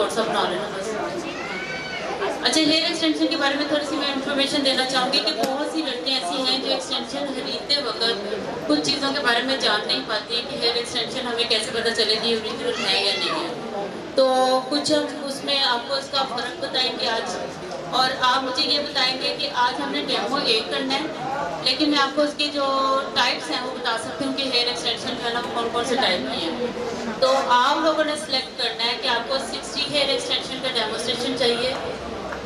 Shorts आप बना लेना बस। अच्छा, हेयर एक्सटेंशन के बारे में थोड़ी सी मैं इन्फॉर्मेशन देना चाहूँगी कि बहुत सी लड़कियाँ ऐसी हैं जो एक्सटेंशन खरीदते वक्त कुछ चीज़ों के बारे में जान नहीं पाती हैं कि हेयर एक्सटेंशन हमें कैसे पता चलेगी ओरिजिनल है या नहीं है। तो कुछ हम उसमें आपको इसका फ़र्क बताएंगे आज, और आप मुझे ये बताएंगे कि आज हमने डेमो एक करना है, लेकिन मैं आपको उसकी जो टाइप्स हैं वो बता सकती हूँ कि हेयर एक्सटेंशन जो है ना वो कौन कौन से टाइप की हैं। तो आप लोगों ने सिलेक्ट करना है कि आपको 60 हेयर एक्सटेंशन का डेमोस्ट्रेशन चाहिए,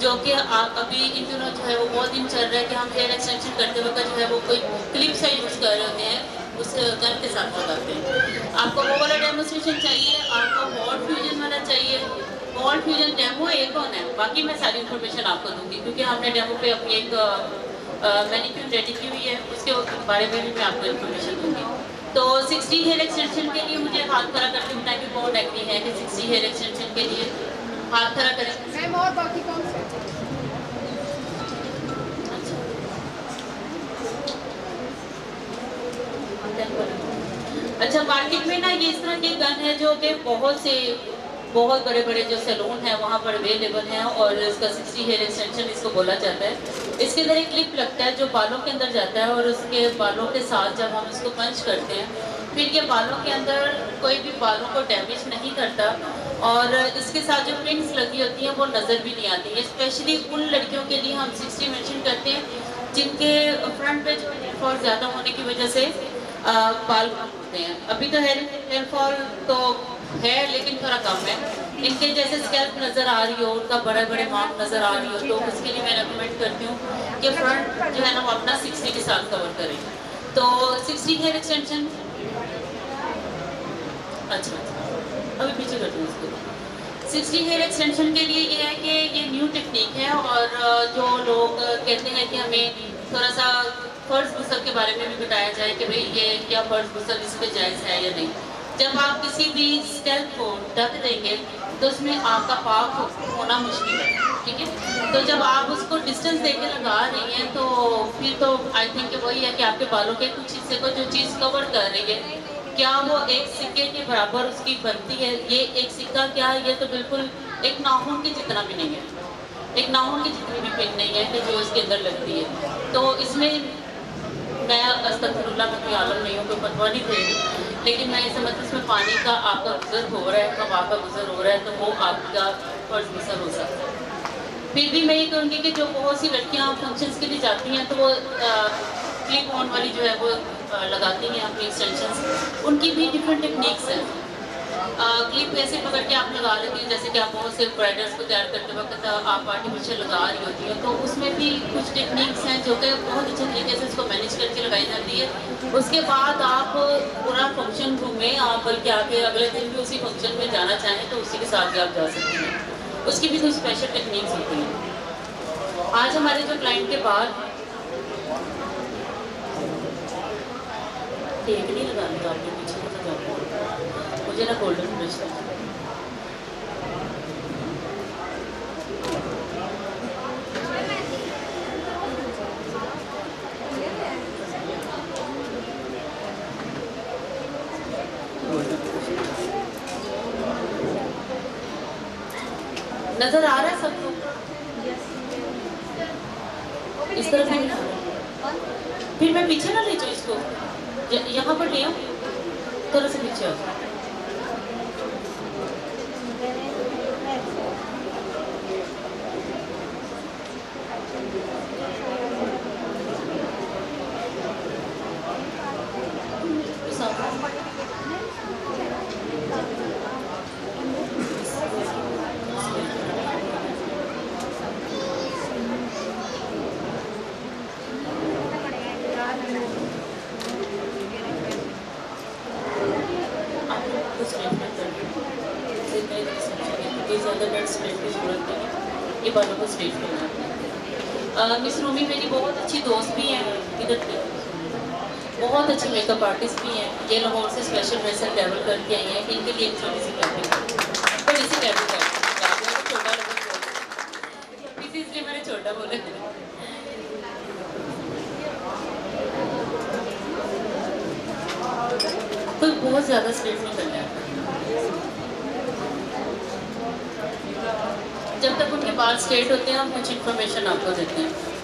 जो कि आप अभी इन दिनों जो है वो बहुत दिन चल रहा है कि हम हेयर एक्सटेंशन करते वक्त जो है वो कोई क्लिप सा यूज़ कर रहे होते हैं, उस गन के साथ लगाते हैं। आपको वो वाला डेमोस्ट्रेशन चाहिए, आपको वॉल फ्यूजन वाला चाहिए। वॉल फ्यूजन डेमो एक होना है, बाकी मैं सारी इन्फॉर्मेशन आपको दूंगी क्योंकि हमने डेमो पे अपनी एक मैनिक्यूर रेडी की हुई है, उसके बारे में भी मैं आपको इन्फॉर्मेशन दूंगी। तो 60 हेयर एक्सटेंशन के लिए मुझे हाथ खड़ा करके बताएं कि कौन एग्री है कि 60 हेयर एक्सटेंशन के लिए हाथ खड़ा करें। मैम और बाकी कौन से? अच्छा, मार्केट में ना ये इस तरह की गन है जो कि बहुत बड़े बड़े जो सैलून है वहाँ पर अवेलेबल हैं, और इसका 60 हेयर एक्सटेंशन इसको बोला जाता है। इसके अंदर एक क्लिप लगता है जो बालों के अंदर जाता है, और उसके बालों के साथ जब हम इसको पंच करते हैं फिर ये बालों के अंदर कोई भी बालों को डैमेज नहीं करता, और इसके साथ जो पिन्स लगी होती हैं वो नज़र भी नहीं आती है। स्पेशली उन लड़कियों के लिए हम 60 मेंशन करते हैं जिनके फ्रंट पे जो हेयर फॉल ज़्यादा होने की वजह से बाल कम होते हैं। अभी तो हेयर फॉल तो है लेकिन थोड़ा कम है। इनके जैसे स्कैल्प नज़र आ रही हो, उनका बड़े बड़े मार्क नज़र आ रही हो, तो उसके लिए मैं रेकमेंड करती हूँ कि फ्रंट जो है ना वो अपना 60 के साथ कवर करें। तो 60 हेयर एक्सटेंशन, अच्छा अभी पीछे करती हूँ उसको। 60 हेयर एक्सटेंशन के लिए ये है कि ये न्यू टेक्निक है, और जो लोग कहते हैं कि हमें थोड़ा सा फर्ज गुसल के बारे में भी बताया जाए कि भाई ये क्या फर्ज गुसल इस पर जायज़ है या नहीं। जब आप किसी भी स्कैल्प को ढक देंगे तो उसमें आपका पाक होना मुश्किल है, ठीक है। तो जब आप उसको डिस्टेंस देके लगा रही हैं तो फिर तो आई थिंक वही है कि आपके बालों के कुछ हिस्से को जो चीज़ कवर कर रही है क्या वो एक सिक्के के बराबर उसकी बनती है। ये एक सिक्का क्या है, ये तो बिल्कुल एक नाखून के जितना भी नहीं है, एक नाखून की जितनी भी पिन नहीं है कि जो इसके अंदर लगती है। तो इसमें मैं अस्तगफिरुल्लाह में कोई आलम नहीं हूँ, कोई फतवा नहीं दे रही, लेकिन मैं ये समझती इसमें पानी का आपका गुजर हो रहा है, हवा का गुजर हो रहा है, तो वो आपका फर्ज गुजर हो सकता है। फिर भी मैं ये कहूँगी कि जो बहुत सी लड़कियाँ फंक्शंस के लिए जाती हैं तो वो क्लिप ऑन वाली जो है वो लगाती हैं अपनी एक्सटेंशंस, उनकी भी डिफरेंट टेक्निक्स हैं। क्लिप ऐसे पकड़ के आप लगा लेती हैं जैसे कि आप बहुत से ब्राइडल्स को तैयार करते वक्त आप आर्टिफिशियल लगा रही होती हैं, तो उसमें भी कुछ टेक्निक्स हैं जो कि बहुत अच्छे तरीके से उसको मैनेज करके लगाई जाती है। उसके बाद आप पूरा फंक्शन घूमें, आप बल्कि आके अगले दिन भी उसी फंक्शन में जाना चाहें तो उसी के साथ भी आप जा सकती हैं। उसकी भी कुछ स्पेशल टेक्निक्स होती हैं। आज हमारे जो क्लाइंट के बाद टेक नहीं लगानी तो आपके पीछे को जाओ, मुझे ना गोल्डन ब्रश नजर आ रहा है सबको, इस तरफ नहीं आ रहा। फिर मैं पीछे ना ले जाऊँ इसको, यहाँ पर ले आओ, थोड़ा सा पीछे आओ। ये बालों को स्ट्रेट करना है। मिस रूमी मेरी बहुत अच्छी दोस्त भी हैं, इधर बहुत अच्छी मेकअप आर्टिस्ट भी हैं। ये लाहौर से स्पेशल ड्रेसर ट्रैवल करके आई हैं। इनके लिए एक छोटी सी कैबिन, बड़ी सी कैबिन है, छोटा लगे इसलिए मैंने छोटा बोला। कोई बहुत ज़्यादा स्ट्रेट नहीं करना है। जब तक उनके बाल स्ट्रेट होते हैं हम कुछ इन्फॉर्मेशन आपको देते हैं।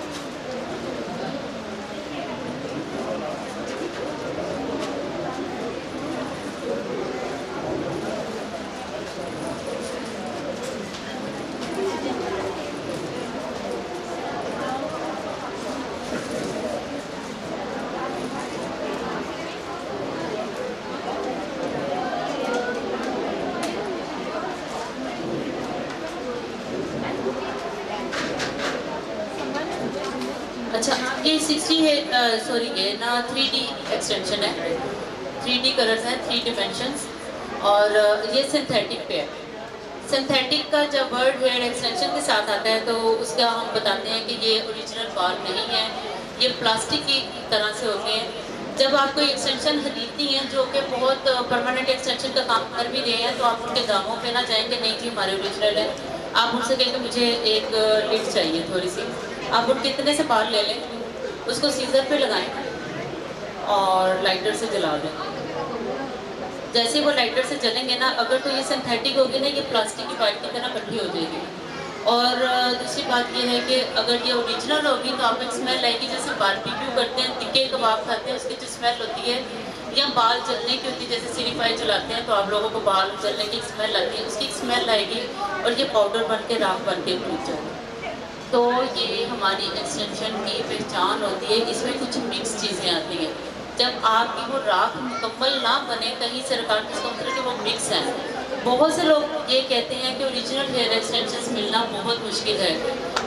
अच्छा, ये 60 है, सॉरी ये ना 3D एक्सटेंशन है, 3D कलर्स हैं, 3 डिमेंशंस, और ये सिंथेटिक पे है। सिंथेटिक का जब वर्ड हेयर एक्सटेंशन के साथ आता है तो उसका हम बताते हैं कि ये ओरिजिनल बाल नहीं है, ये प्लास्टिक की तरह से होते हैं। जब आप कोई एक्सटेंशन खरीदती हैं जो कि बहुत परमानेंट एक्सटेंशन का काम कर भी रहे हैं तो आप उनके दामों पे ना जाएंगे, नहीं जी हमारे ओरिजिनल है। आप उनसे कहेंगे मुझे एक लिड चाहिए थोड़ी सी, आप उनके इतने से बाल ले लें, उसको सीजर पे लगाएं और लाइटर से जला दें। जैसे वो लाइटर से जलेंगे ना, अगर तो ये सिंथेटिक होगी ना, ये प्लास्टिक की पाइप की तरह इकट्ठी हो जाएगी। और दूसरी बात ये है कि अगर ये ओरिजिनल होगी तो आपको स्मेल आएगी, जैसे बारबेक्यू करते हैं, तिक्के कबाब खाते हैं, उसकी जो स्मेल होती है, या बाल जलने की होती है, जैसे सिरीफाई जलाते हैं तो आप लोगों को बाल जलने की स्मेल आती है, उसकी स्मेल आएगी और ये पाउडर बन के राख बन के टूट जाएगा। तो ये हमारी एक्सटेंशन की पहचान होती है, इसमें कुछ मिक्स चीज़ें आती हैं। जब आपकी वो राख मुकम्मल ना बने, कहीं सरकार की समझ कि वो मिक्स है। बहुत से लोग ये कहते हैं कि ओरिजिनल हेयर एक्सटेंशंस मिलना बहुत मुश्किल है,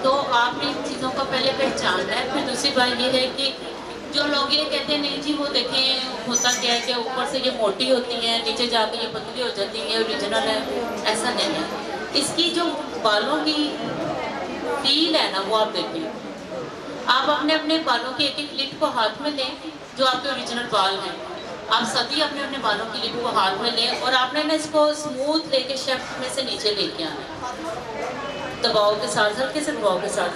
तो आपने इन चीज़ों का पहले पहचानना है। फिर दूसरी बात ये है कि जो लोग ये कहते हैं नहीं जी वो देखें होता क्या है कि ऊपर से ये मोटी होती हैं, नीचे जाकर ये पतली हो जाती हैं, ओरिजिनल है, ऐसा नहीं है। इसकी जो बालों की फील है ना, वो आप देखें। आप अपने अपने बालों के एक एक लिट को हाथ में लें जो आपके ओरिजिनल बाल हैं, आप सभी अपने अपने बालों की लिट को हाथ में लें और आपने ना इसको स्मूथ लेके शेफ्ट में से नीचे लेके आना है, दबाव के साथ, हल्के से दबाव के साथ।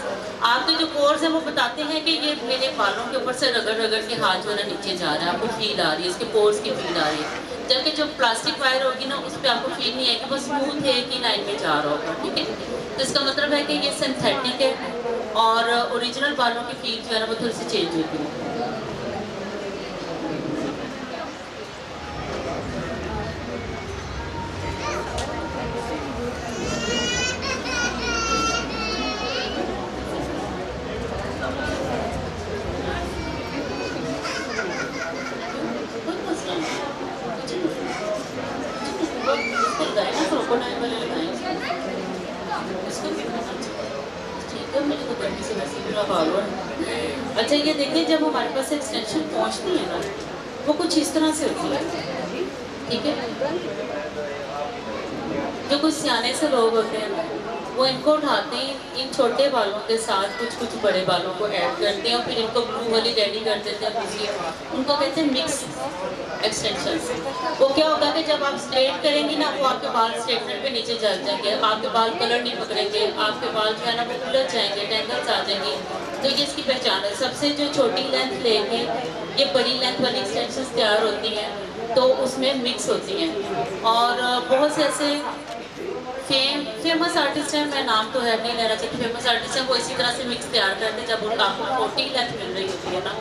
आपके जो कोर्स हैं वो बताते हैं कि ये मेरे बालों के ऊपर से रगड़ रगड़ के हाथ जो है ना नीचे जा रहा है, आपको फील आ रही है, इसके पोर्स की फील आ रही है। जबकि जो प्लास्टिक वायर होगी ना, उस पर आपको फील नहीं आएगी, वो स्मूथ है कि लाइन में जा रहा होगा, ठीक है। तो इसका मतलब है कि ये सिंथेटिक है और ओरिजिनल बालों की फील जो है ना वो थोड़ी सी चेंज होती है। कोई मसला नहीं, कुछ नहीं। इसको लगाए ना, क्रोकोडाइल वाले लगाए इसको, ठीक है। मेरे को गर्मी से वैसे भी हाल हो रहा है। अच्छा, ये देखिए, जब हमारे पास एक्सटेंशन पहुंचती है ना, वो कुछ इस तरह से होती है, ठीक है। जो कुछ सियाने से लोग होते हैं ना, वो इनको उठाते हैं, इन छोटे बालों के साथ कुछ कुछ बड़े बालों को ऐड करते हैं और फिर इनको ब्लू वाली रेडी कर देते हैं दूसरी, उनको कहते हैं मिक्स एक्सटेंशंस। वो क्या होगा कि जब आप स्ट्रेट करेंगी ना, वो आपके बाल स्ट्रेटनर पे नीचे जा जाएंगे, आपके बाल कलर नहीं पकड़ेंगे, आपके बाल जो है ना वो उलझ जाएंगे, टेंगल्स आ जाएंगे। तो ये इसकी पहचान है। सबसे जो छोटी लेंथ लेके ये बड़ी लेंथ वाली एक्सटेंशंस तैयार होती हैं, तो उसमें मिक्स होती हैं। और बहुत से ऐसे फेमस आर्टिस्ट हैं, मैं नाम तो है नहीं लेना चाहती, फेमस आर्टिस्ट हैं, वो इसी तरह से मिक्स तैयार करते हैं। जब उनका आपको छोटी लेंथ मिल रही होती है ना,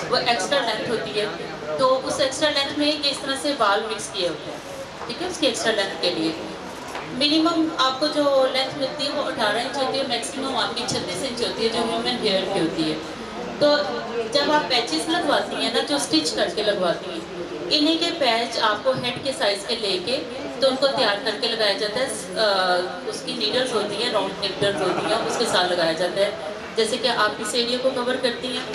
वो एक्स्ट्रा लेंथ होती है, तो उस एक्स्ट्रा लेंथ में ही इस तरह से बाल मिक्स किए होते हैं, ठीक है। उसकी एक्स्ट्रा लेंथ के लिए मिनिमम आपको जो लेंथ मिलती है वो 18 इंच होती है, मैक्सिमम आपकी 36 इंच होती है, जो ह्यूमन हेयर की होती है। तो जब आप पैचेस लगवाती हैं ना, जो स्टिच करके लगवाती हैं, इन्हीं के पैच आपको हेड के साइज़ के लेके तो उनको तैयार करके लगाया जाता है। उसकी नीडल्स होती हैं, राउंड नीडल्स होती हैं, उसके साथ लगाया जाता है, जैसे कि आप इस एरिया को कवर करती हैं।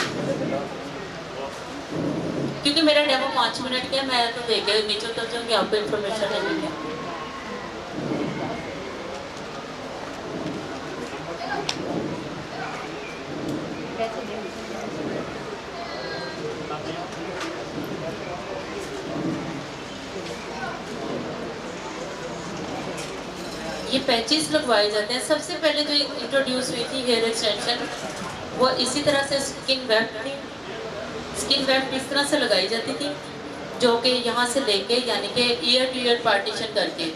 क्योंकि मेरा डेमो 5 मिनट का है, मैं तो देखे नीचे उतर जाऊँगी, आपको इन्फॉर्मेशन नहीं मिलेगी। ये पैचेस लगवाए जाते हैं। सबसे पहले जो इंट्रोड्यूस हुई थी हेयर एक्सटेंशन, वो इसी तरह से स्किन वेब थी। स्किन वेब इस तरह से लगाई जाती थी, जो कि यहाँ से लेके यानी कि ईयर टू ईयर पार्टीशन करके,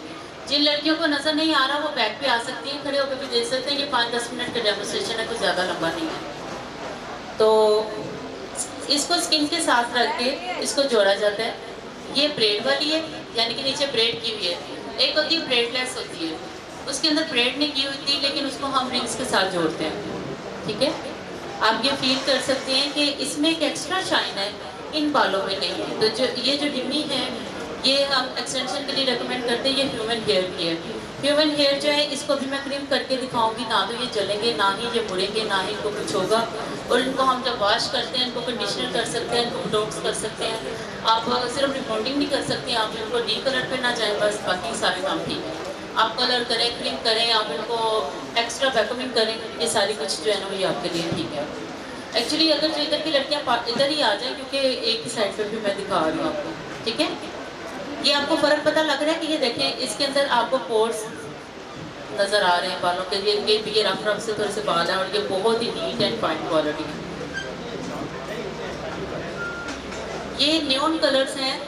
जिन लड़कियों को नज़र नहीं आ रहा वो बैक पे आ सकती हैं, खड़े होकर भी देख सकते हैं। ये 5-10 मिनट का डेमोस्ट्रेशन है, कुछ ज़्यादा लंबा नहीं है। तो इसको स्किन के साथ रख के इसको जोड़ा जाता है। ये ब्रेड वाली है, यानी कि नीचे ब्रेड की हुई है। एक होती है ब्रेडलेस होती है, उसके अंदर ब्रेड नहीं की होती, लेकिन उसको हम रिंग्स के साथ जोड़ते हैं। ठीक है, आप ये फील कर सकते हैं कि इसमें एक एक्स्ट्रा शाइन है, इन बालों में नहीं है। तो जो ये जो डिमी है, ये हम एक्सटेंशन के लिए रेकमेंड करते हैं। ये ह्यूमन हेयर की है। ह्यूमन हेयर जो है, इसको भी मैं क्रीम करके दिखाऊंगी। ना तो ये जलेंगे, ना ही ये मुड़ेंगे, ना ही इनको कुछ होगा। और इनको हम जब वॉश करते हैं, इनको कंडीशनर कर सकते हैं, इनको बोटॉक्स कर सकते हैं। आप सिर्फ रिबॉन्डिंग नहीं कर सकते, आप इनको डी कलर पे ना जाए, बस बाकी सारे काम ठीक है। आप कलर करें, क्रीम करें, आप इनको एक्स्ट्रा वैक्यूमिंग करें, ये सारी कुछ जो है ना, ये आपके लिए ठीक है। एक्चुअली अगर जो इधर की लड़कियाँ इधर ही आ जाएं, क्योंकि एक ही साइड पे भी मैं दिखा रही हूँ आपको। ठीक है, ये आपको फ़र्क पता लग रहा है कि ये देखें, इसके अंदर आपको पोर्स नज़र आ रहे हैं बालों के। ये रफ रफ से थोड़े से बाल हैं, और ये बहुत ही नीट एंड फाइन क्वालिटी है। ये न्योन कलर्स हैं।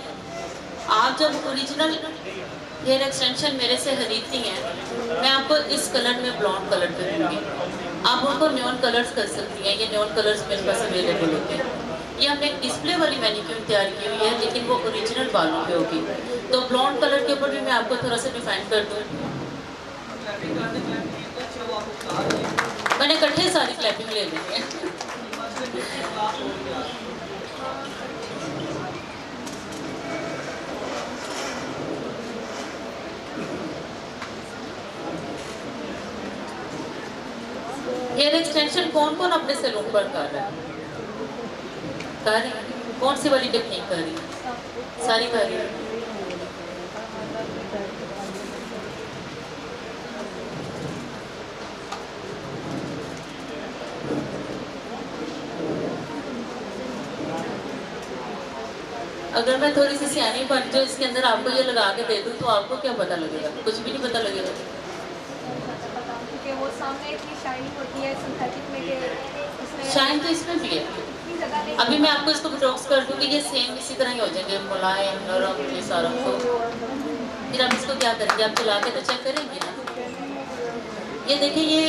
आप जब ओरिजिनल हेयर एक्सटेंशन मेरे से खरीदती हैं, मैं आपको इस कलर में ब्लॉन्ड कलर पे दूँगी, आप उनको न्योन कलर्स कर सकती हैं। ये न्योन कलर्स मेरे पास अवेलेबल होते हैं। ये हमने एक डिस्प्ले वाली मैनिक्योर तैयार की हुई है, लेकिन वो ओरिजिनल बालों पे होगी। तो ब्लॉन्ड कलर के ऊपर भी मैं आपको थोड़ा सा डिफाइन कर दूँ। मैंने इकट्ठे सारी क्लैपिंग ले ली है। हेयर एक्सटेंशन कौन कौन अपने सैलून पर कर रहा है? कर रही है? कौन सी वाली टेक्निक कर रही है? सारी कर रही है। अगर मैं थोड़ी सी सियानी बन जो इसके अंदर आपको ये लगा के दे दूँ, तो आपको क्या पता लगेगा? कुछ भी नहीं पता लगेगा। वो सामने इतनी शाइनिंग होती है सिंथेटिक में कि शाइन तो इसमें भी है। अभी मैं आपको इसको बोटॉक्स कर दूँगी, ये सेम इसी तरह ही हो जाएंगे, मुलायम, नरम, ये सारा। तो फिर आप इसको क्या करेंगे? आप चला के तो चेक करेंगे ना। ये देखिए, ये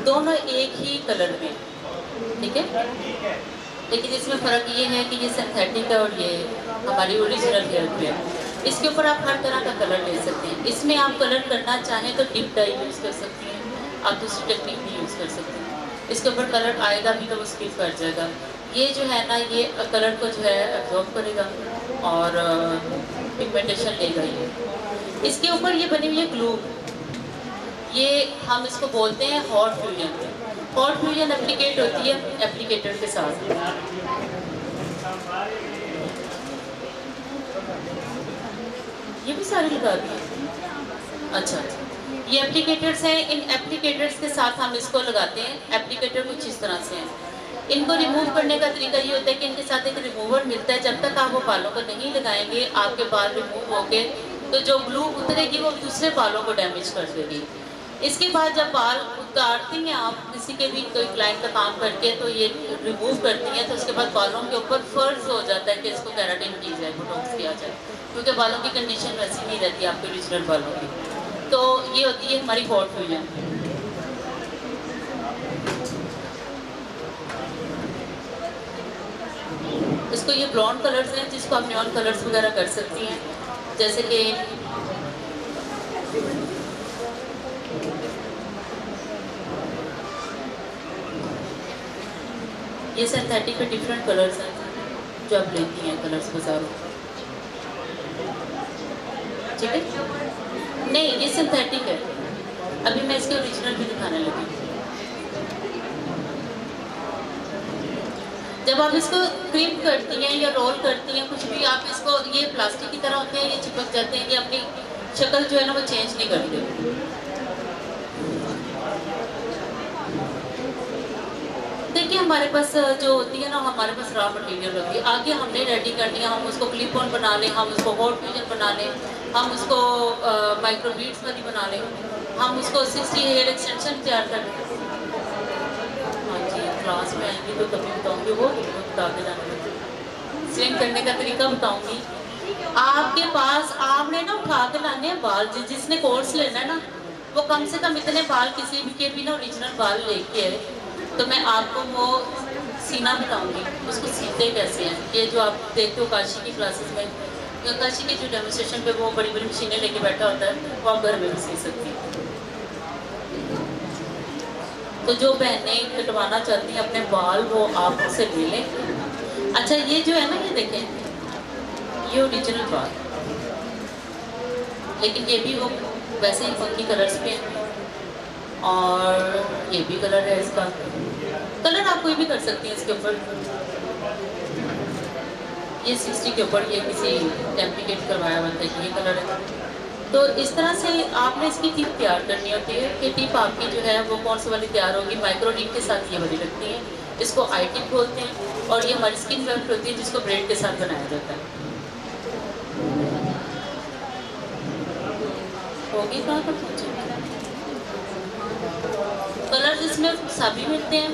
दोनों एक ही कलर में, ठीक है, लेकिन इसमें फ़र्क ये है कि ये सिंथेटिक है और ये हमारी ओरिजिनल हेयर पे है। इसके ऊपर आप हर तरह का कलर ले सकते हैं। इसमें आप कलर करना चाहें तो डिप डाई यूज़ कर सकती हैं, आप दूसरी टेक्निक भी यूज़ कर सकते हैं। इसके ऊपर कलर आएगा भी तो वो स्किप कर जाएगा। ये जो है ना, ये कलर को जो है एब्जॉर्ब करेगा और पिगमेंटेशन लेगा ये। इसके ऊपर ये बनी हुई है ग्लू, ये हम इसको बोलते हैं हॉट फ्यूजन। हॉट फ्यूजन एप्लीकेट होती है एप्लीकेटर के साथ। ये भी सारी लगा दी। अच्छा, ये एप्लीकेटर्स हैं। इन एप्लीकेटर्स के साथ हम इसको लगाते हैं। एप्लीकेटर कुछ इस तरह से हैं। इनको रिमूव करने का तरीका ये होता है कि इनके साथ एक रिमूवर मिलता है। जब तक आप वो बालों को नहीं लगाएंगे, आपके बाल रिमूव होके तो जो ग्लू उतरेगी वो दूसरे बालों को डैमेज कर देगी। इसके बाद जब बाल उतारती हैं आप किसी के भी कोई क्लाइंट का काम करके, तो ये रिमूव करती हैं, तो उसके बाद बालों के ऊपर फर्ज हो जाता है कि इसको केराटिन की जाए, बोटॉक्स किया जाए, क्योंकि बालों की कंडीशन वैसी नहीं रहती आपके ओरिजिनल बालों की। तो ये होती है हमारी हॉट फ्यूजन। इसको ये ब्लॉन्ड कलर्स हैं, जिसको आप न्योन कलर्स वगैरह कर सकती हैं, जैसे कि ये सिंथेटिक पे डिफरेंट कलर्स हैं जो आप लेती हैं कलर्स बाजारों। ठीक है, नहीं ये सिंथेटिक है। अभी मैं इसके ओरिजिनल भी दिखाने लगी। जब आप इसको क्रीम करती हैं या रोल करती हैं, कुछ भी आप इसको, ये प्लास्टिक की तरह होते हैं, ये चिपक जाते हैं, ये अपनी शक्ल जो है ना वो चेंज नहीं करते। देखिए, हमारे पास जो होती है ना, हमारे पास रॉ मटेरियल होती है, आगे हमने रेडी करनी है। हम उसको क्लिप ऑन बना लें, हम उसको हॉट फ्यूजन बना लें, हम उसको माइक्रो बीड्स वाली बना लें, हम उसको 60 हेयर एक्सटेंशन तैयार कर लें। हाँ जी, क्लास में आएंगी तो तभी बताऊँगी, वो बता के जाने स्विंग करने का तरीका बताऊँगी। आपके पास आपने ना उठा के लाने हैं बाल, जिसने कोर्स लेना है ना वो कम से कम इतने बाल किसी भी के भी ना ओरिजिनल बाल लेके आए, तो मैं आपको वो सीना बताऊंगी उसको सीते कैसे हैं। ये जो आप देखते हो काशी की क्लासेस में, काशी के जो डेमोस्ट्रेशन पे वो बड़ी बड़ी मशीनें लेके बैठा होता है, वो आप घर में भी सी सकती हैं। तो जो बहनें कटवाना चाहती हैं अपने बाल वो आप उसे ले लें। अच्छा ये जो है ना, ये देखें ये ओरिजिनल बाल, लेकिन ये भी वो वैसे ही फंकी कलर्स पे हैं, और ये भी कलर है इसका। कलर आप कोई भी कर सकती हैं इसके ऊपर। ये 60 के ऊपर ये किसी टेम्पलीकेट करवाया हुआ था, ये कलर है। तो इस तरह से आपने इसकी टिप तैयार करनी होती है कि टिप आपकी जो है वो कौन सी वाली तैयार होगी। माइक्रो टिप के साथ ये वाली लगती है, इसको आई टिप बोलते हैं, और ये हमारी स्किन वेल्ट होती है जिसको ब्रेड के साथ बनाया जाता है। होगी कहाँ पर कलर इसमें सभी मिलते हैं।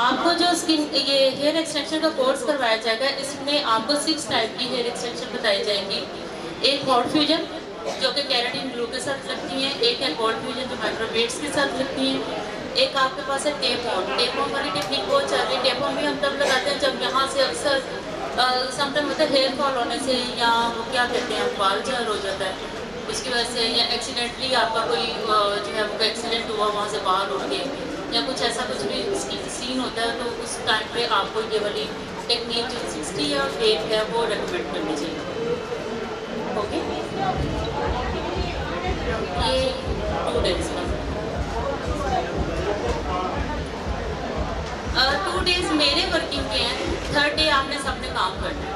आपको जो स्किन ये हेयर एक्सटेंशन का कोर्स करवाया जाएगा, इसमें आपको 6 टाइप की हेयर एक्सटेंशन बताई जाएंगी। एक हॉट फ्यूजन जो कि कैराटिन ग्लू के साथ लगती है, एक है कोल्ड फ्यूजन जो माइक्रोवेट्स के साथ लगती है, एक आपके पास है टेप ऑन। टेप ऑन वाली टेक्निक बहुत चल रही है। टेप ऑन भी हम तब लगाते हैं जब यहाँ से अक्सर समटाइम मतलब हेयर फॉल होने से, या वो क्या कहते हैं बाल झड़ हो जाता है इसकी वजह से, या एक्सीडेंटली आपका कोई जो है वो एक्सीडेंट हुआ वहाँ से बाल उड़ गए, या कुछ ऐसा कुछ भी सीन होता है, तो उस टाइम पे आपको ये वाली टेक्निक जो 60 या टेप है वो रेकमेंड करनी चाहिए। ओके, ये 2 डेज में 2 डेज मेरे वर्किंग के हैं। 3rd डे आपने सबने काम करना है।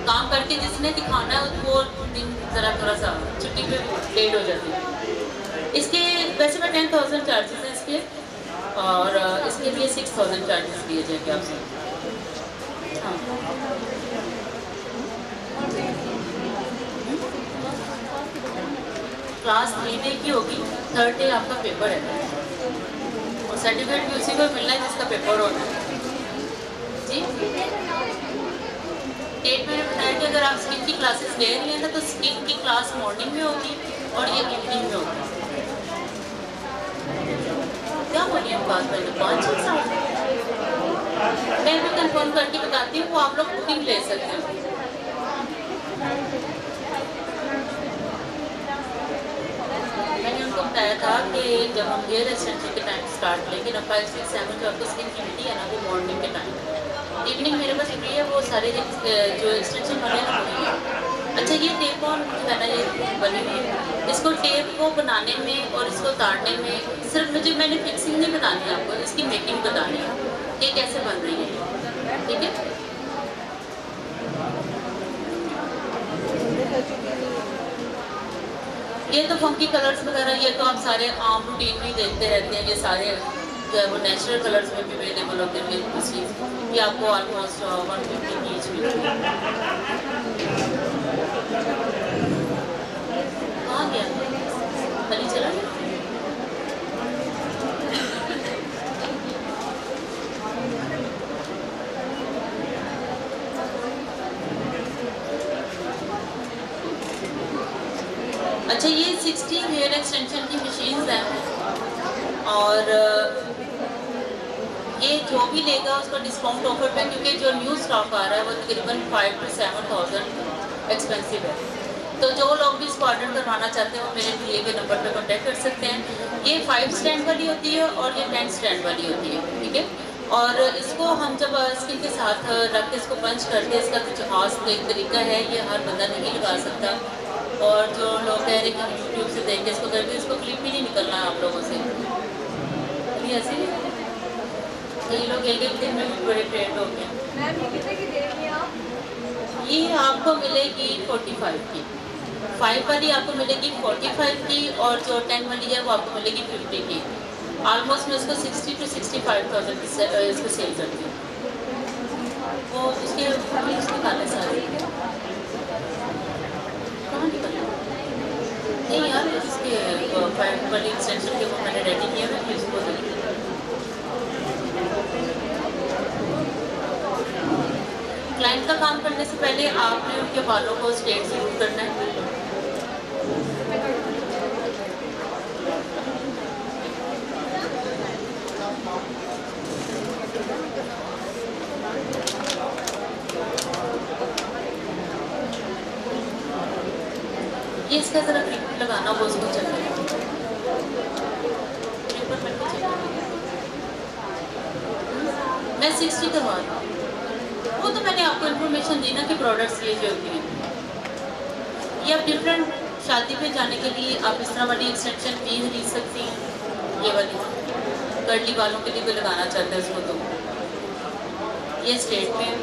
काम करके जिसने दिखाना है वो दिन ज़रा थोड़ा सा छुट्टी पे लेट हो जाती है। इसके वैसे मैं 10,000 चार्जेस हैं इसके, और इसके लिए 6,000 चार्जेस दिए जाएंगे आपसे। हाँ, क्लास 3 डे की होगी, 3rd डे आपका पेपर है, और सर्टिफिकेट भी उसी को मिलना है जिसका पेपर होना है। जी, डेट मैंने बताया कि अगर आप स्किन की क्लासेस ले रही हैं ना, तो स्किन की क्लास मॉर्निंग में होगी और ये इवनिंग में होगी। क्या बोलिए हम बात करेंगे 5-6 साल, मैं भी कंफर्म करके बताती हूँ, वो आप लोग बुकिंग ले सकते हैं। मैंने उनको बताया था कि जब हम हेयर एक्सटेंशन के टाइम स्टार्ट लेंगे ना 5, 6, 7 जो आपको स्किन की मिट्टी है ना वो मॉर्निंग के टाइम, इवनिंग मेरे पास फ्री है, वो सारे जो एक्सटेंशन वाले हैं ना वही है। अच्छा ये टेप ऑन है ना, ये बनी हुई है, इसको टेप को बनाने में और इसको ताड़ने में सिर्फ मैंने फिक्सिंग नहीं बतानी है आपको, इसकी मेकिंग बतानी है ये कैसे बन रही है। ठीक है, ये तो फंकी कलर्स वगैरह ये तो आप सारे आम रूटीन में देखते रहते हैं, ये सारे जो है वो नेचुरल कलर्स में भी अवेलेबल होते हैं। बिल्कुल ये आपको ऑलमोस्ट 150 की ईच में। कहाँ गया अली, चला गया? अच्छा ये 60 हेयर एक्सटेंशन की मशीन्स हैं, और ये जो भी लेगा उसका डिस्काउंट ऑफर पे, क्योंकि जो न्यू स्टॉक आ रहा है वो तकरीबन 5 to 7,000 एक्सपेंसिव है। तो जो लोग भी इसको ऑर्डर करवाना चाहते हैं वो मेरे दिए गए नंबर पे कांटेक्ट कर सकते हैं। ये 5 स्टैंड वाली होती है और ये 10 स्टैंड वाली होती है। ठीक है, और इसको हम जब स्किन के साथ रख के इसको पंच करते हैं, इसका कुछ खास एक तरीका है, ये हर बंदा नहीं लगा सकता, और जो लोग कह रहे हैं कि हम यूट्यूब से देख के इसको करके, इसको क्लिप ही नहीं निकलना है आप लोगों से। ये ऐसे कई लोग एक दिन में भी बड़े ट्रेंड हो गए। मैम ये कितने की दे रही हैं आप? ये आपको मिलेगी 45 की, 5 वाली आपको मिलेगी 45 की, और जो 10 वाली है वो आपको मिलेगी 50 की। ऑलमोस्ट मैं इसको 60 to 65,000 की इसको सेल करती हूँ। वो उसके निकाले सारे कहाँ निकले नहीं यार, इसके 5 वाली एक्सटेंशन के वो मैंने रेडी किया है, फिर उसको क्लाइंट का काम करने से पहले आपने उनके बालों को स्ट्रेट जरूर करना है। ये इसका जरा क्लिप लगाना वो उसको चेक करें। क्लिपर करके चेक करें। मैं 60 करवा रहा हूँ। वो तो मैंने आपको इन्फॉर्मेशन दी ना कि प्रोडक्ट्स ये जो होती हैं। ये आप डिफरेंट शादी पे जाने के लिए आप इस तरह वाली एक्सटेंशन भी खरीद सकती हैं। ये वाली कर्ली बालों के लिए कोई लगाना चाहता है उसको तो ये स्ट्रेट में है।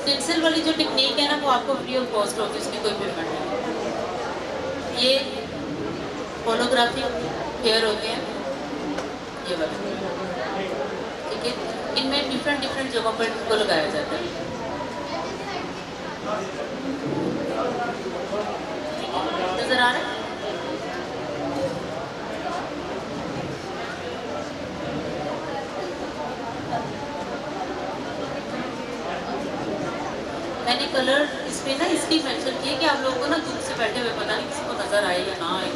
पेंसिल वाली जो टेक्निक है ना वो आपको फ्री ऑफ कॉस्ट होगी, उसकी कोई पेमेंट नहीं। ये होलोग्राफिक हेयर होते हैं ये वाले, ठीक है। इनमें डिफरेंट डिफरेंट जगहों पर इनको लगाया जाता है। नजर आ रहा है? मैंने कलर इस पे ना इसलिए मेंशन किया कि आप लोगों को ना दूर से बैठे हुए पता नहीं किसी को नजर आए या ना आए।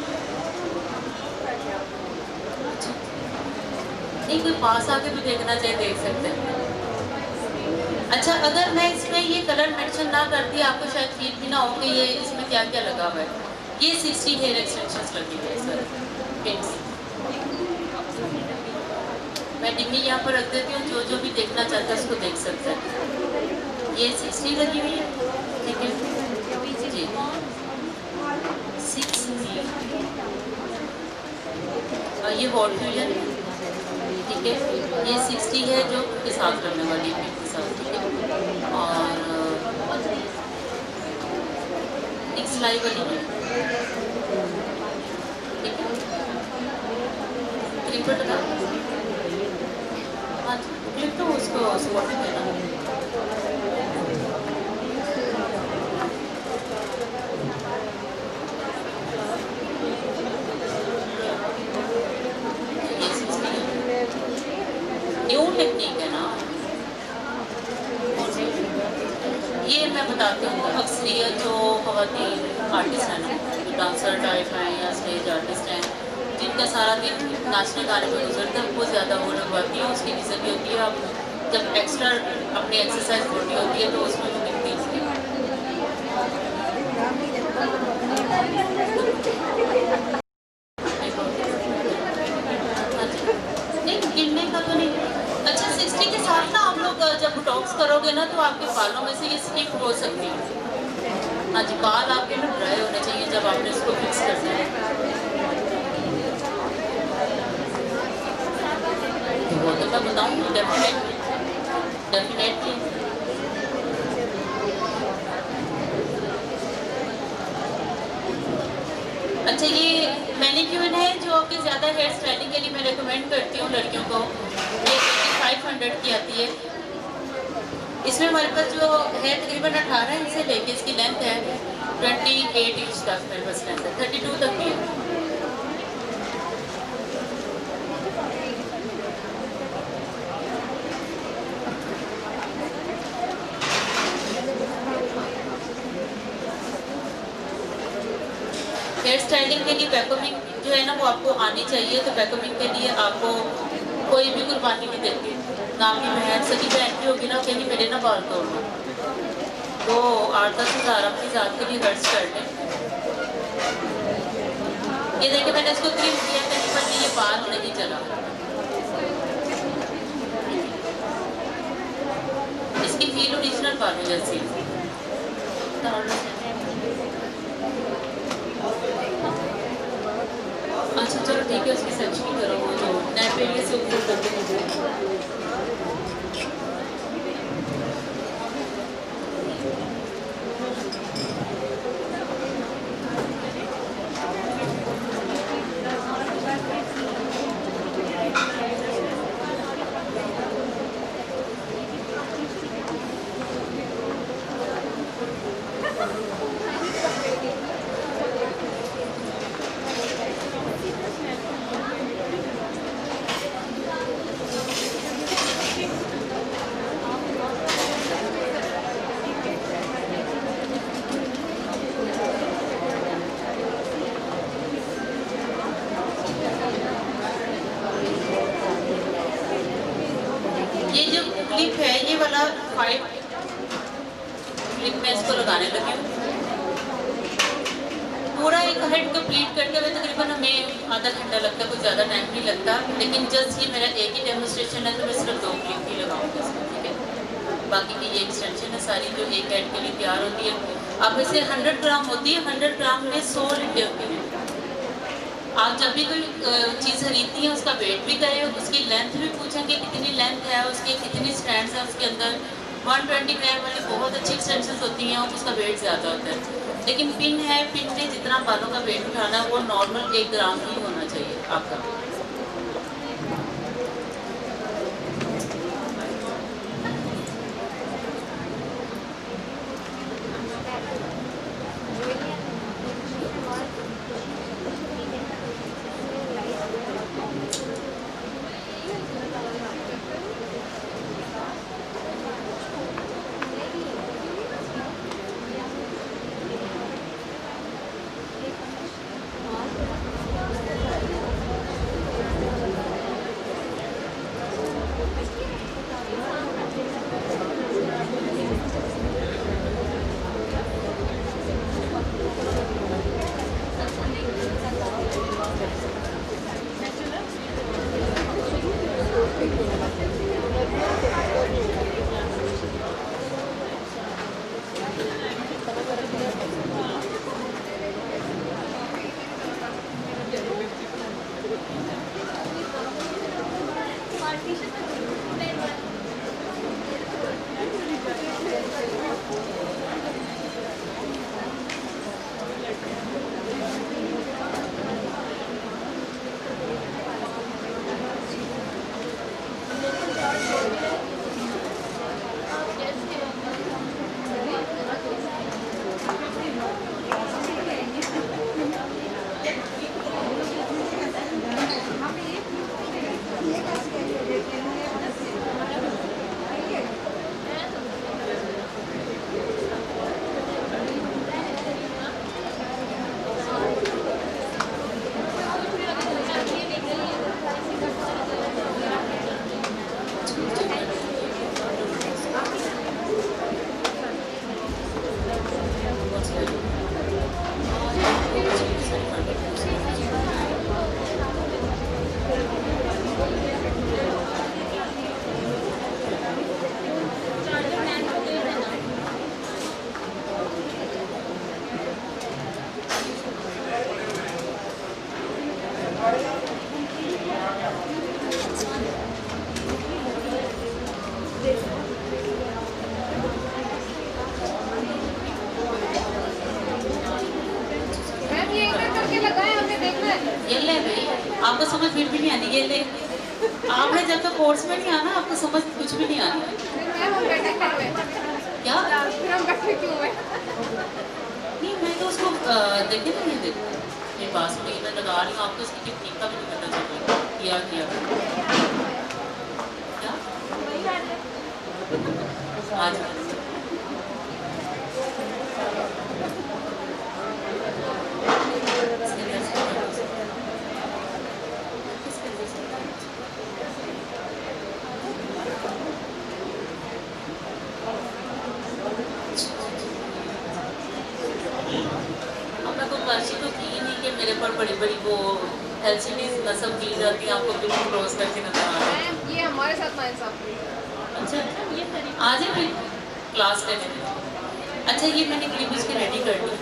नहीं, कोई पास आके भी देखना चाहिए, देख सकते हैं। अच्छा, अगर मैं इसमें ये कलर मेंशन ना करती आपको शायद फील भी ना हो कि ये इसमें क्या क्या लगा हुआ है। ये 60 हेयर एक्सटेंशंस लगी हुई है सर, पिंक्स। मैं डिमी यहाँ पर रख देती हूँ, जो जो भी देखना चाहता है उसको देख सकता है। ये 60 लगी हुई है, ठीक है जी। 60 और ये हॉट फ्यूजन है, ठीक है। ये 60 है जो के साथ करने वाली है, के साथ, ठीक है। और एक सिलाई वाली है, ठीक है। क्लिप लगा, हाँ क्लिप तो उसको सपोर्ट देना। न्यू टेक्निक है ना ये, मैं बताती हूँ। अक्सरियत जो ख़वातीन आर्टिस्ट हैं ना, जो डांसर टाइप हैं या स्टेज आर्टिस्ट हैं, जिनका सारा दिन नाचने गाने में गुजरता है, वो ज़्यादा वो लगवाती है। उसकी रीज़न भी होती है, अब जब एक्स्ट्रा अपनी एक्सरसाइज बॉडी होती है तो उसमें वो दिखती है। नहीं, गिरने का तो नहीं। अच्छा, 60 के साथ ना आप लोग जब टॉक्स करोगे ना तो आपके बालों में से ये स्किप हो सकती है। हाँ जी, बाल आपके ना ड्राई होने चाहिए जब आपने इसको फिक्स करना है। तो वो तो मैं बताऊँ डेफिनेटली डेफिनेटली। अच्छा, ये मैनिक्योर है जो कि ज़्यादा हेयर स्टाइलिंग के लिए मैं रेकमेंड करती हूँ लड़कियों को। ये 500 की आती है। इसमें हमारे पास जो है तकरीबन 18 इंच से लेके इसकी लेंथ है 28 इंच तक, मेरे पास लेंथ है 32 तक भी है। हेयर स्टाइलिंग के लिए वैक्यूमिंग जो है ना वो आपको आनी चाहिए। तो वैक्यूमिंग के लिए आपको कोई भी कुर्बानी नहीं देती ना। आपकी बहन सगी बहन की होगी ना, कहीं मेरे ना बाल तोड़ दो, तो 8-10 हज़ार अपनी ज़ात के लिए खर्च कर लें। ये देखिए मैंने इसको क्रीम किया कहीं पर भी ये बाल नहीं चला। इसकी फील ओरिजिनल बालों जैसी। अच्छा चलो ठीक है, उसकी सेक्शन करो, वो जो नेट पे से ऊपर करके मुझे। मैं इसको लगाने लगी हूँ। पूरा एक हेड कंप्लीट करते हुए तकरीबन हमें आधा घंटा लगता है, कुछ ज़्यादा टाइम नहीं लगता। लेकिन जस्ट ये मेरा एक ही डेमोस्ट्रेशन है तो मैं सिर्फ 2 क्लिप ही लगाऊंगी इसमें, ठीक है। बाकी की ये एक्सटेंशन है सारी जो एक हेड के लिए तैयार होती है। अब इसे 100 ग्राम होती है, 100 ग्राम में 100 लिट्टे होती है। आप जब भी कोई चीज़ खरीदती हैं उसका वेट भी करें, उसकी लेंथ भी पूछें कि कितनी लेंथ है, उसकी कितनी स्ट्रैंड्स हैं उसके अंदर। 120 ग्राम वाली बहुत अच्छी एक्सटेंशन होती हैं और उसका वेट ज़्यादा होता है। लेकिन पिन है, पिन में जितना बालों का वेट उठाना है वो नॉर्मल 1 ग्राम ही होना चाहिए आपका। ये ले भाई, आपको समझ फिर भी नहीं आनी। ये ले, आपने जब तक कोर्स में नहीं आना आपको समझ कुछ भी नहीं आनी। क्या नहीं, मैं तो उसको देखे ना, ये देखो मेरे पास में मैं लगा रही हूँ, आपको इसकी टेक्निक का भी नहीं पता चलेगा किया क्या आज वर्षी तो की नहीं कि मेरे पर बड़ी बड़ी वो एलसीडी नस्ब की जाती है, आपको बिल्कुल क्रॉस करके नजर आ रहा है। ये हमारे साथ नाइंसाफी है। अच्छा, ये आ जाए फिर क्लास करने। अच्छा, ये मैंने क्लिप इसकी रेडी कर दी।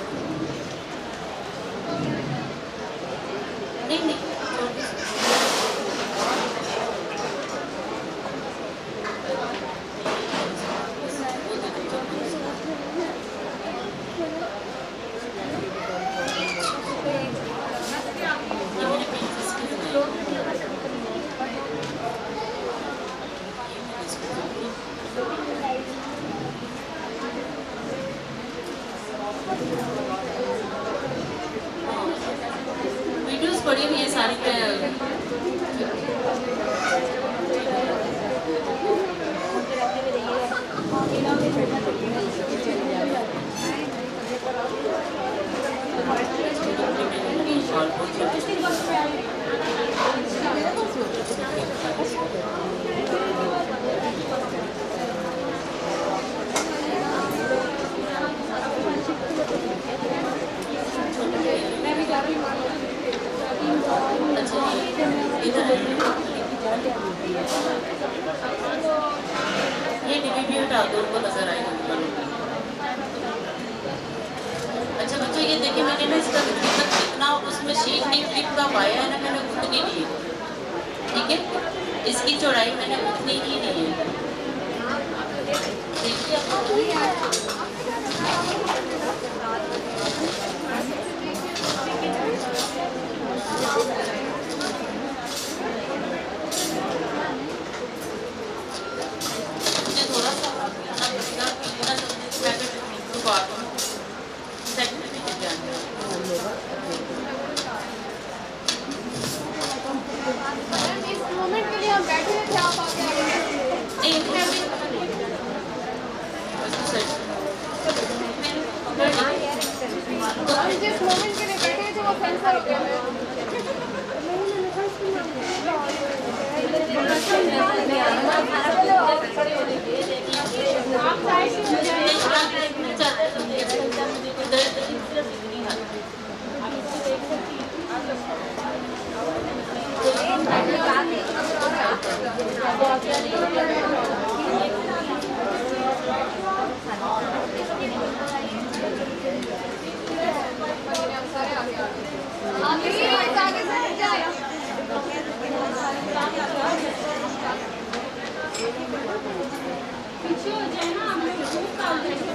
नहीं नहीं वीडियोस पड़ी हुई है सारी पे। देखिए मैंने ना इसका जितना उसमें शीट क्लिप का पाया है ना, मैंने उतनी ली है, ठीक है। इसकी चौड़ाई मैंने उतनी ही ली है, देखिए। मुझे थोड़ा सा मैडम इस मोमेंट के लिए हम बैठे थे, आप आगे आगे हम जिस मोमेंट के लिए बैठे थे वो कैंसिल हो गया। आप साइड से हो जाइए। आगे से हट जाए। पीछे हो जाए ना, हम लोग खूब काम करेंगे।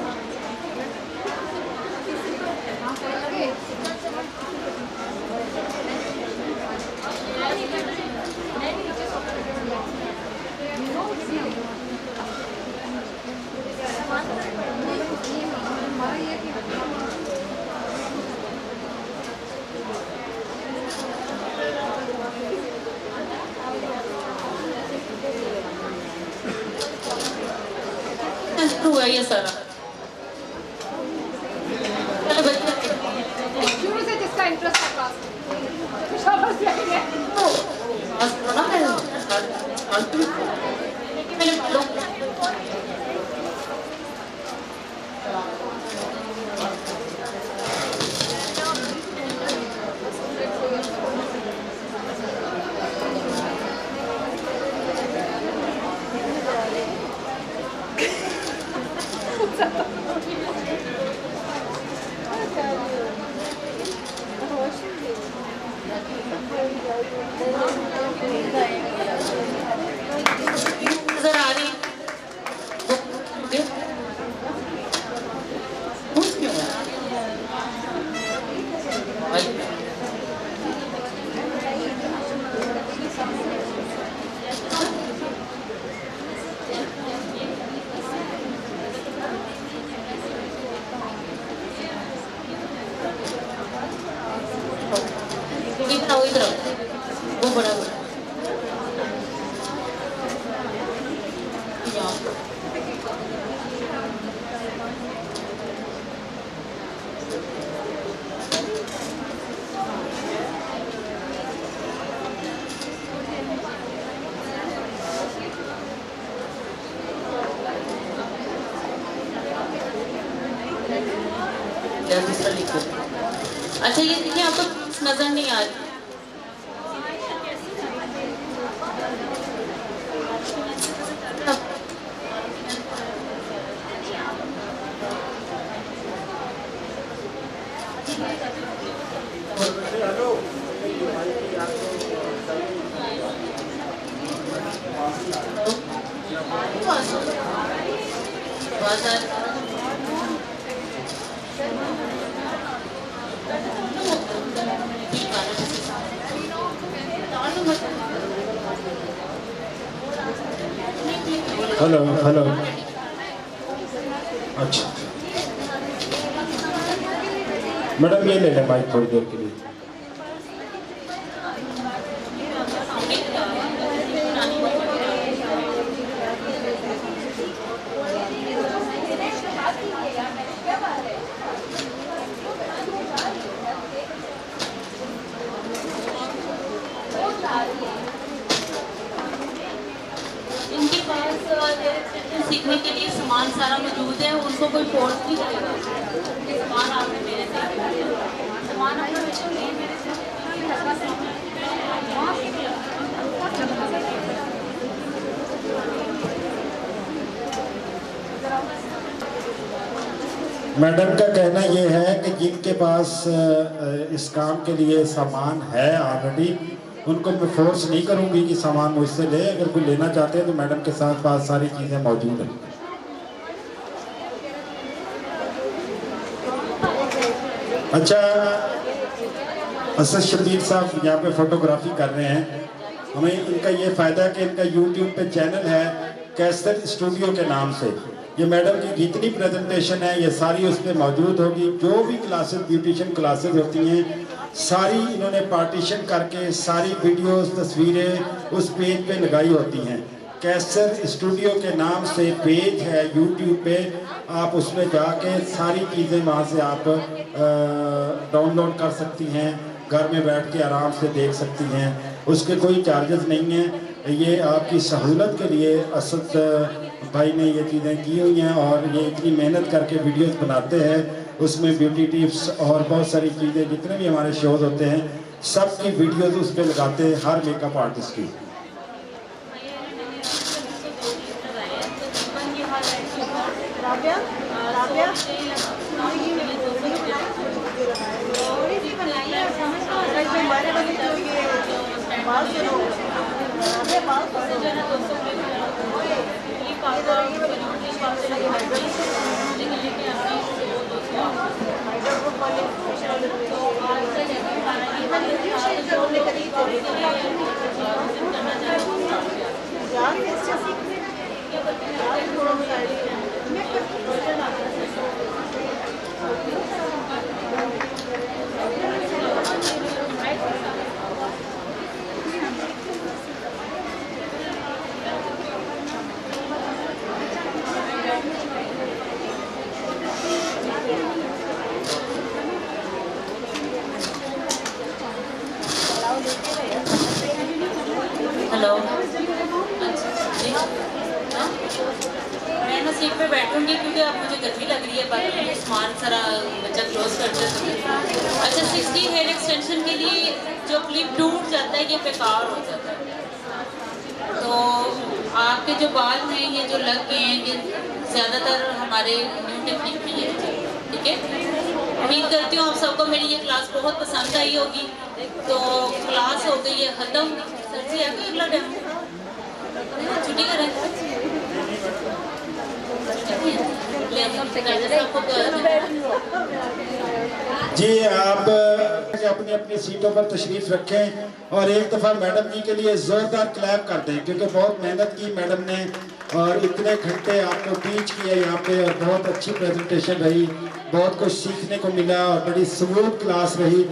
हुआ ये सारा। चलो बच्चे शुरू से जिसका इंटरेस्ट है क्लास में, शाबाश जाएंगे। मैंने मालूम नजर आ रही इधर वो बड़ा दूसरा लिखो। अच्छा ये देखिए आपको नजर नहीं आ रही। Hello hello. अच्छा मैडम ये ले लें माइक थोड़ी देर के लिए। इनके पास सीखने के लिए सामान सारा मौजूद है, उनको कोई फोर्स नहीं करेगा। ये सामान आपने मेरे से सामान आपने मेरे से मैडम का कहना ये है कि जिनके पास इस काम के लिए सामान है ऑलरेडी, उनको मैं फोर्स नहीं करूंगी कि सामान मुझसे ले। अगर कोई लेना चाहते हैं तो मैडम के साथ पास सारी चीज़ें मौजूद हैं। अच्छा, असद शबीर साहब यहाँ पे फोटोग्राफी कर रहे हैं। हमें इनका ये फ़ायदा है कि इनका यूट्यूब पे चैनल है कैसर स्टूडियो के नाम से। ये मैडम की जितनी प्रेजेंटेशन है ये सारी उस पर मौजूद होगी। जो भी क्लासेस, ब्यूटिशियन क्लासेस होती हैं, सारी इन्होंने पार्टीशन करके सारी वीडियोस, तस्वीरें उस पेज पे लगाई होती हैं। कैसर स्टूडियो के नाम से पेज है यूट्यूब पे, आप उसमें जाके सारी चीज़ें वहाँ से आप डाउनलोड कर सकती हैं, घर में बैठ के आराम से देख सकती हैं। उसके कोई चार्जेस नहीं हैं। ये आपकी सहूलत के लिए असद भाई ने ये चीज़ें की हुई हैं और ये इतनी मेहनत करके वीडियोस बनाते हैं। उसमें ब्यूटी टिप्स और बहुत सारी चीज़ें, जितने भी हमारे शोज होते हैं सब की वीडियोस उस पर लगाते हैं, हर मेकअप आर्टिस्ट की। हेलो, अच्छा जी, हाँ? मैं ना सीट पे बैठूंगी क्योंकि अब मुझे गर्मी लग रही है। बाकी मुझे सामान सारा बच्चा क्लोज कर देता है। अच्छा, 60 हेयर एक्सटेंशन के लिए जो क्लिप टूट जाता है ये बेकार हो जाता है। तो आपके जो बाल हैं ये जो लग गए हैं ये ज़्यादातर हमारे न्यू टेक्निक में है, ठीक है। उम्मीद करती हूँ आप सबको मेरी ये क्लास बहुत पसंद आई होगी। तो क्लास हो गई है ख़त्म। सर जी आगे अगला डेमो छुट्टी करें। जी, आप अपनी अपनी सीटों पर तशरीफ रखें और एक दफ़ा मैडम जी के लिए ज़ोरदार क्लैप कर दें, क्योंकि बहुत मेहनत की मैडम ने और इतने घंटे आपको टीच किया यहाँ पे और बहुत अच्छी प्रेजेंटेशन रही, बहुत कुछ सीखने को मिला और बड़ी स्मूथ क्लास रही।